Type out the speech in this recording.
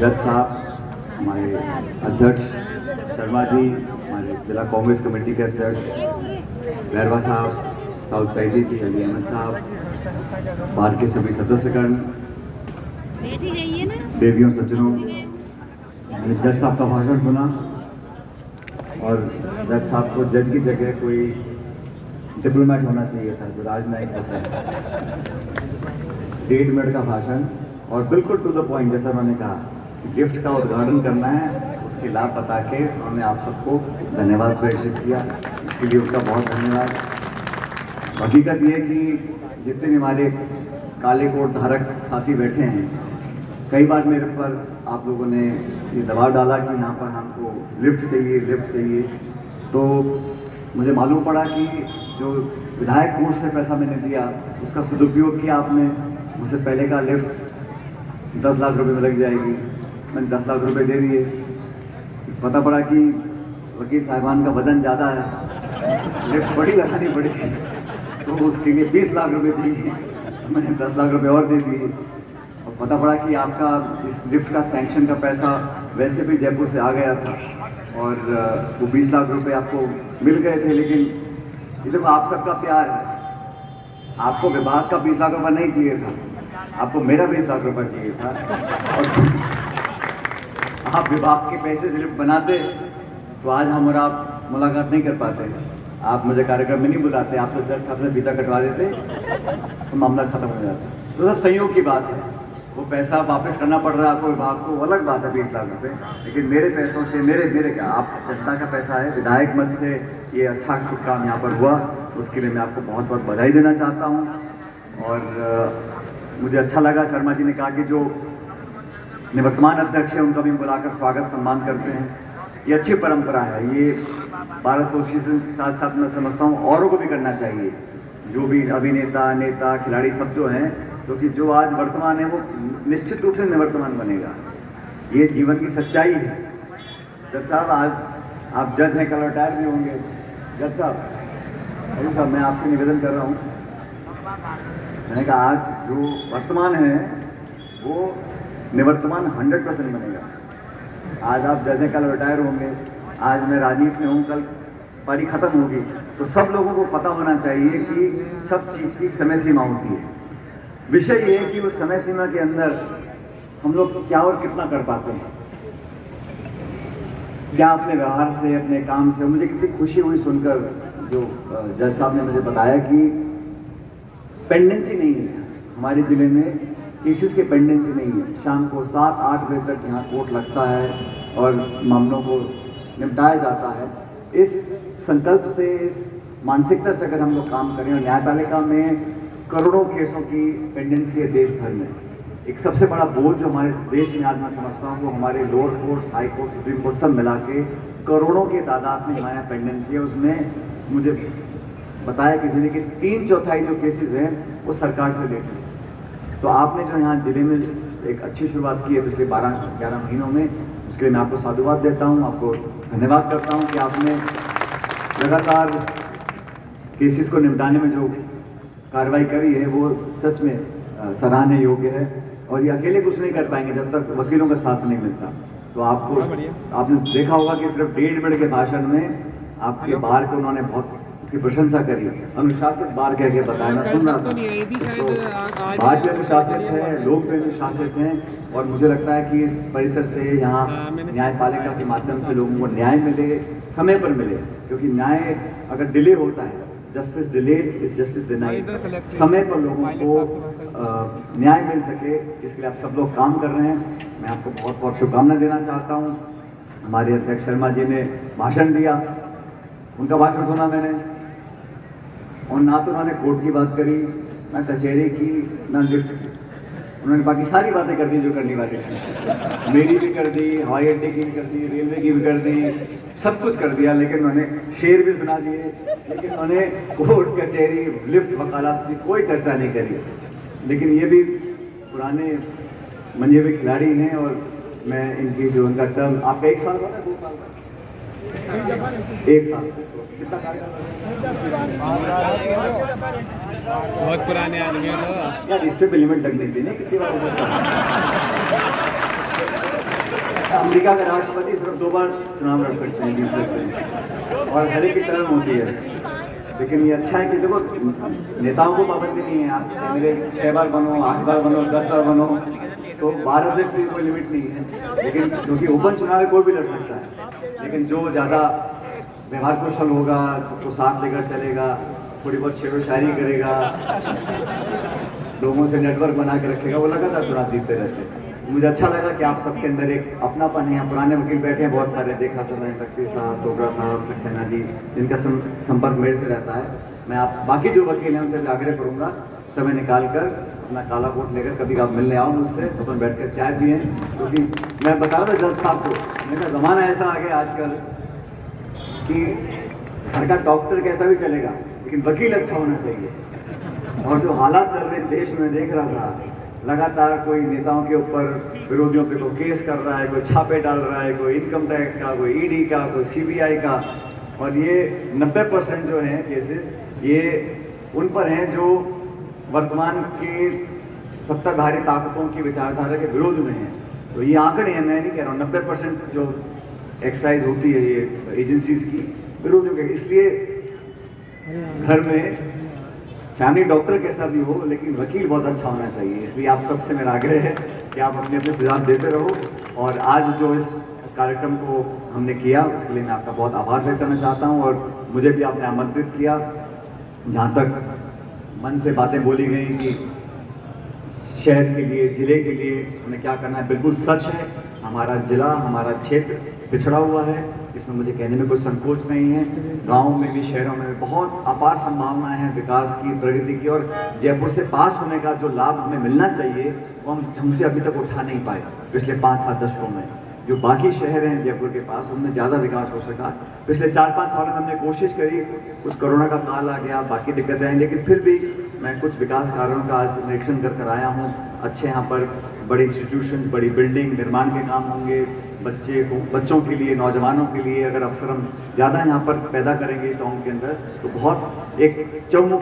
जज साहब, हमारे अध्यक्ष शर्मा जी, हमारे जिला कांग्रेस कमेटी के अध्यक्ष बैरवा साहब, साउथ सैदी जी, अली अहमद साहब, बार के सभी सदस्यगण, देवियों सज्जनों, मैंने जज साहब का भाषण सुना और जज साहब को जज की जगह कोई डिप्लोमेट होना चाहिए था, जो राजनयिक होता है। 1.5 मिनट का भाषण और बिल्कुल टू द पॉइंट, जैसा उन्होंने कहा कि गिफ्ट का उद्घाटन करना है, उसके लाभ बता के उन्होंने आप सबको धन्यवाद प्रेषित किया, इसके लिए उनका बहुत धन्यवाद। हकीकत ये कि जितने भी हमारे काले कोट धारक साथी बैठे हैं, कई बार मेरे पर आप लोगों ने ये दबाव डाला कि यहाँ पर हमको लिफ्ट चाहिए, तो मुझे मालूम पड़ा कि जो विधायक कोष से पैसा मैंने दिया उसका सदुपयोग किया आपने। मुझसे पहले का लिफ्ट 10 लाख रुपए में लग जाएगी, मैंने 10 लाख रुपए दे दिए। पता पड़ा कि वकील साहिबान का वजन ज़्यादा है, लिफ्ट बड़ी लगानी पड़ेगी, तो उसके लिए 20 लाख रुपए चाहिए, तो मैंने 10 लाख रुपए और दे दिए। और पता पड़ा कि आपका इस लिफ्ट का सैंक्शन का पैसा वैसे भी जयपुर से आ गया था और वो 20 लाख रुपए आपको मिल गए थे। लेकिन ये देखो, आप सबका प्यार है, आपको विभाग का 20 लाख रुपए नहीं चाहिए था, आपको मेरा 20 लाख रुपए चाहिए था। और आप विभाग के पैसे से लिफ्ट बनाते तो आज हम और आप मुलाकात नहीं कर पाते, आप मुझे कार्यक्रम में नहीं बुलाते, आप तो जज साहब से फीता कटवा देते तो मामला खत्म हो जाता। तो सब संयोग की बात है, वो पैसा वापस करना पड़ रहा है आपको विभाग को, वो अलग बात है 20 लाख रुपए, लेकिन मेरे पैसों से मेरे क्या, आप जनता का पैसा है, विधायक मत से ये अच्छा शुभ काम यहाँ पर हुआ, उसके लिए मैं आपको बहुत बहुत बधाई देना चाहता हूँ। और मुझे अच्छा लगा शर्मा जी ने कहा कि जो निवर्तमान अध्यक्ष है उनका भी बुलाकर स्वागत सम्मान करते हैं, ये अच्छी परंपरा है। ये बार एसोसिएशन के साथ साथ मैं समझता हूँ औरों को भी करना चाहिए, जो भी अभिनेता, नेता, खिलाड़ी सब जो हैं, क्योंकि जो आज वर्तमान है वो निश्चित रूप से निवर्तमान बनेगा, ये जीवन की सच्चाई है। जज साहब, आज आप जज हैं, कल रिटायर भी होंगे। जज साहब, मैं आपसे निवेदन कर रहा हूँ, मैंने कहा आज जो वर्तमान है वो निवर्तमान 100% बनेगा। आज आप जज हैं, कल रिटायर होंगे, आज मैं राजनीति में हूँ, कल पारी खत्म होगी, तो सब लोगों को पता होना चाहिए कि सब चीज़ की समय सीमा होती है। विषय ये है कि उस समय सीमा के अंदर हम लोग क्या और कितना कर पाते हैं, क्या अपने व्यवहार से, अपने काम से। मुझे कितनी खुशी हुई सुनकर जो जज साहब ने मुझे बताया कि पेंडेंसी नहीं है हमारे ज़िले में, केसेस की पेंडेंसी नहीं है। शाम को 7-8 बजे तक यहाँ कोर्ट लगता है और मामलों को निपटाया जाता है। इस संकल्प से, इस मानसिकता से अगर हम लोग काम करें, और न्यायपालिका में करोड़ों केसों की पेंडेंसी है देश भर में, एक सबसे बड़ा बोझ जो हमारे देश में आज मैं समझता हूँ वो हमारे lower courts, high court, supreme court सब मिला के करोड़ों के तादाद में हमारे यहाँ पेंडेंसी है। उसमें मुझे बताया किसी ने कि 3/4 जो केसेस हैं वो सरकार से लेट हैं। तो आपने जो यहाँ जिले में एक अच्छी शुरुआत की है पिछले 12-11 महीनों में, उसके लिए मैं आपको साधुवाद देता हूँ, आपको धन्यवाद करता हूँ कि आपने लगातार केसेस को निपटाने में जो कार्रवाई करी है वो सच में सराहनीय योग्य है। और ये अकेले कुछ नहीं कर पाएंगे जब तक वकीलों का साथ नहीं मिलता। तो आपने देखा होगा कि सिर्फ 1.5 मिनट के भाषण में आपके बार को उन्होंने बहुत उसकी प्रशंसा करी, अनुशासित बार कह के बताया, मैं सुन रहा था। तो बार भी अनुशासित है, लोग भी अनुशासित हैं, और मुझे लगता है कि इस परिसर से यहाँ न्यायपालिका के माध्यम से लोगों को न्याय मिले, समय पर मिले, क्योंकि न्याय अगर डिले होता है, justice delayed is justice denied, समय पर लोगों को न्याय मिल सके, इसके लिए आप सब लोग काम कर रहे हैं। मैं आपको बहुत बहुत शुभकामनाएं देना चाहता हूँ। हमारे अध्यक्ष शर्मा जी ने भाषण दिया, उनका भाषण सुना मैंने, और ना तो उन्होंने कोर्ट की बात करी, ना कचहरी की, ना लिफ्ट की, उन्होंने बाकी सारी बातें कर दी जो करनी वाली थी। मेरी भी कर दी, हवाई अड्डे की भी कर दी, रेलवे की भी कर दी, सब कुछ कर दिया, लेकिन उन्होंने शेर भी सुना दिए, लेकिन उन्होंने कोर्ट, कचहरी, लिफ्ट, वकालत की कोई चर्चा नहीं करी। लेकिन ये भी पुराने मने हुए खिलाड़ी हैं, और मैं इनकी जो उनका टर्म, आपका 1 साल का, 2 साल का, 1 साल कितना बहुत पुराने आदमी हो यार, इस पे लिमिट लगनी चाहिए, कितनी बार अमेरिका के राष्ट्रपति सिर्फ 2 बार चुनाव लड़ सकते हैं, जीत सकते हैं, और हर एक की टर्म होती है। लेकिन ये अच्छा है कि देखो नेताओं को पाबंदी नहीं है, आप मेरे 6 बार बनो, 8 बार बनो, 10 बार बनो, तो भारत देश में कोई लिमिट नहीं है। लेकिन क्योंकि ओपन चुनाव में कोई भी लड़ सकता है, लेकिन जो ज़्यादा व्यवहार कुशल होगा, सबको साथ लेकर चलेगा, थोड़ी बहुत शेरो शायरी करेगा, लोगों से नेटवर्क बना के रखेगा, वो लगातार चुनाव जीतते रहते हैं। मुझे अच्छा लगा कि आप सबके अंदर एक अपनापन है। पुराने वकील बैठे हैं बहुत सारे, देखा तो मैं तकरीर साहब, टोकरा साहब, सक्सेना जी, जिनका संपर्क मेरे से रहता है। मैं आप बाकी जो वकील हैं उनसे भी आग्रह करूँगा, समय निकाल कर अपना काला कोट लेकर कभी आप मिलने आओ मुझसे, अपन बैठ कर चाय पिए, क्योंकि मैं बता रहा था जज साहब को, मेरा ज़माना ऐसा आ गया आजकल कि घर का डॉक्टर कैसा भी चलेगा, लेकिन वकील अच्छा होना चाहिए। और जो हालात चल रहे देश में देख रहा था, लगातार कोई नेताओं के ऊपर, विरोधियों पे कोई केस कर रहा है, कोई छापे डाल रहा है, कोई इनकम टैक्स का, कोई ईडी का, कोई सीबीआई का, और ये 90% जो हैं केसेस ये उन पर हैं जो वर्तमान की सत्ताधारी ताकतों की विचारधारा के विरोध में हैं। तो ये आंकड़े हैं, मैं नहीं कह रहा हूँ, 90% जो एक्सरसाइज होती है ये एजेंसीज की विरोधियों के, इसलिए घर में फैमिली डॉक्टर कैसा भी हो, लेकिन वकील बहुत अच्छा होना चाहिए। इसलिए आप सबसे मेरा आग्रह है कि आप अपने अपने सुझाव देते रहो। और आज जो इस कार्यक्रम को हमने किया उसके लिए मैं आपका बहुत आभार व्यक्त करना चाहता हूँ, और मुझे भी आपने आमंत्रित किया। जहाँ तक मन से बातें बोली गई कि शहर के लिए, ज़िले के लिए हमें क्या करना है, बिल्कुल सच है। हमारा ज़िला, हमारा क्षेत्र पिछड़ा हुआ है, इसमें मुझे कहने में कोई संकोच नहीं है। गाँव में भी, शहरों में भी बहुत अपार संभावनाएं हैं विकास की, प्रगति की, और जयपुर से पास होने का जो लाभ हमें मिलना चाहिए वो हम ढंग से अभी तक उठा नहीं पाए पिछले 5-7 दशकों में। जो बाकी शहर हैं जयपुर के पास, उनमें ज़्यादा विकास हो सका। पिछले 4-5 सालों में हमने कोशिश करी, कुछ कोरोना का काल आ गया, बाकी दिक्कतें आई, लेकिन फिर भी मैं कुछ विकास कार्यों का आज निरीक्षण कर आया हूँ। अच्छे यहाँ पर बड़े इंस्टीट्यूशंस, बड़ी बिल्डिंग निर्माण के काम होंगे। बच्चों के लिए, नौजवानों के लिए अगर अवसर हम ज़्यादा यहाँ पर पैदा करेंगे टाउन के अंदर, तो बहुत एक चौमुखी